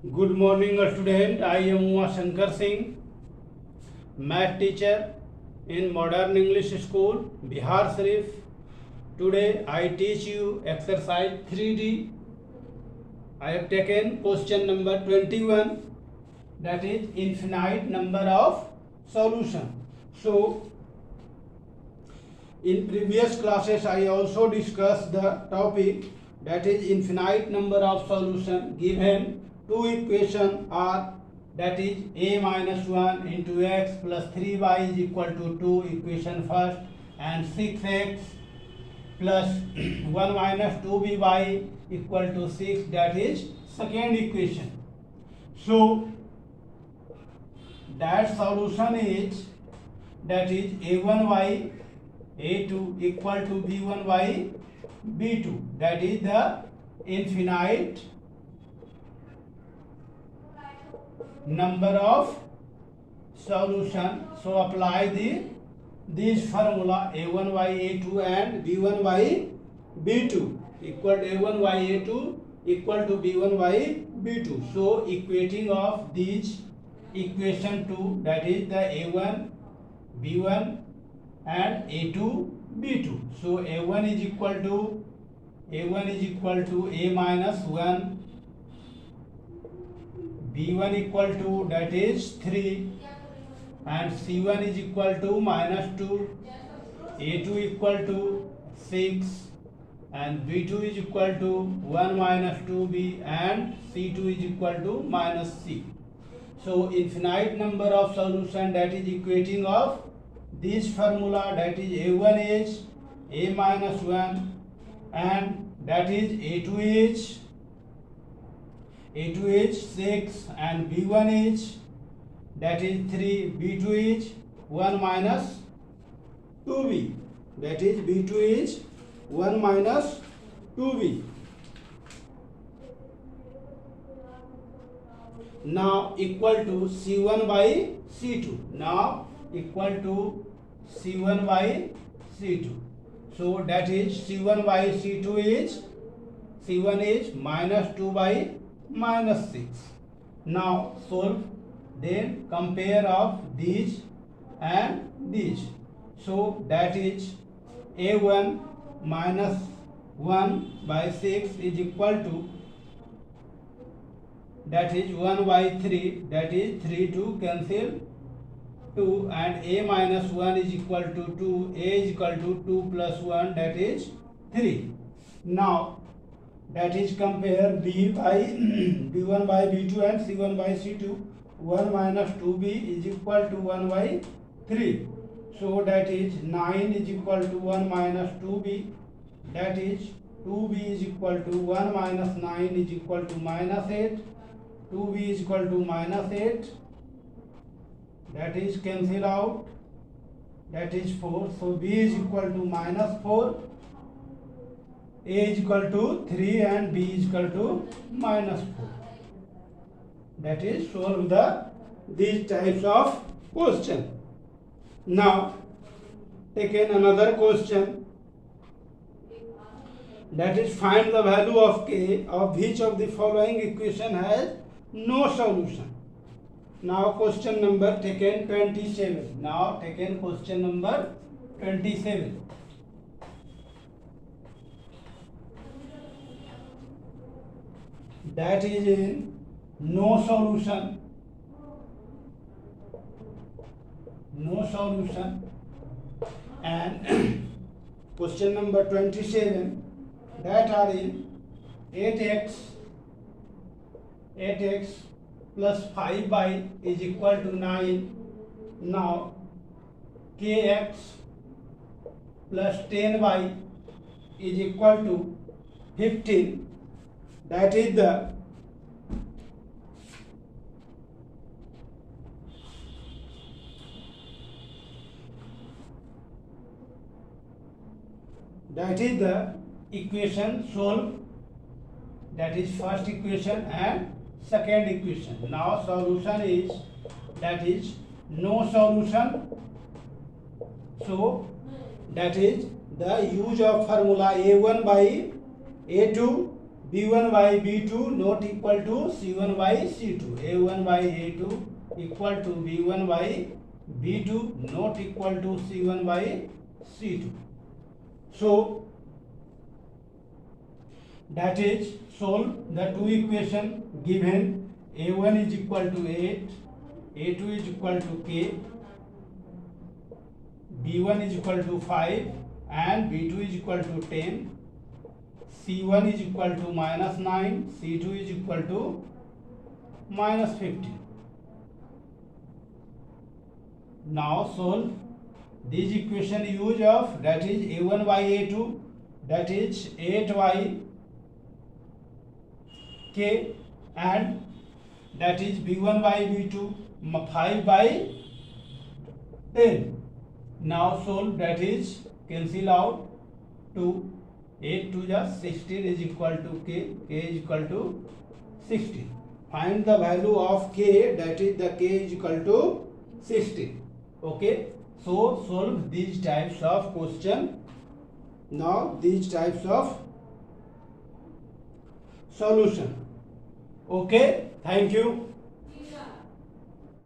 Good morning, student. I am Uma Shankar Singh, math teacher in Modern English School, Bihar Sharif. Today I teach you exercise 3D. I have taken question number 21, that is infinite number of solution. So in previous classes I also discussed the topic, that is infinite number of solution. Given two equation are, that is a minus 1 into x plus 3y is equal to 2, equation first, and 6x plus 1 minus 2by equal to 6, that is second equation. So that solution is, that is a1y a2 equal to b1y b2, that is the infinite number of solution. So apply this formula a1y a2 and b1y b2 equal to a1y a2 equal to b1y b2. So equating of these equation 2, that is the a1 b1 and a2 b2. So a1 is equal to a minus 1, b1 equal to, that is 3, and c1 is equal to minus 2, a2 equal to 6, and b2 is equal to 1 minus 2b, and c2 is equal to minus c. So infinite number of solution, that is equating of this formula, that is a1 is a minus 1, and that is a2 is 6, and b1 is, that is 3, b2 is 1 minus 2b, that is b2 is 1 minus 2b. Now equal to c1 by c2. Now equal to c1 by c2. So that is c1 by c2 is, c1 is minus 2 by minus 6. Now solve, then compare of these and these. So that is a1 minus 1 by 6 is equal to, that is 1 by 3, that is 3 to cancel 2, and a minus 1 is equal to 2, a is equal to 2 plus 1, that is 3. Now that is compare b by b1 by b2 and c1 by c2. 1 minus 2b is equal to 1 by 3. So that is 9 is equal to 1 minus 2b, that is 2b is equal to 1 minus 9 is equal to minus 8, 2b is equal to minus 8, that is cancel out, that is 4. So b is equal to minus 4, a is equal to 3, and b is equal to minus 4. That is solve these types of question. Now taken another question, that is find the value of k of which of the following equation has no solution. Now question number taken 27. Now taken question number 27. That is in no solution, and question number 27, that are in 8x plus 5y is equal to 9. Now kx plus 10y is equal to 15, that is the equation solved, that is first equation and second equation. Now solution is, that is no solution. So that is the use of formula a1 by a2 b1 by b2 not equal to c1 by c2. a1 by a2 equal to b1 by b2 not equal to c1 by c2. So that is solve the two equation given. a1 is equal to 8, a2 is equal to k, b1 is equal to 5 and b2 is equal to 10, c1 is equal to -9, c2 is equal to -15. Now solve this equation use of, that is a1 by a2, that is 8 by k, and that is b1 by b2 5 by 10. Now solve, that is cancel out 2, 8 to the 16 is equal to k, k is equal to 16. Find the value of k, that is the k is equal to 16. Okay, so solve these types of question. Now these types of solution. Okay, thank you.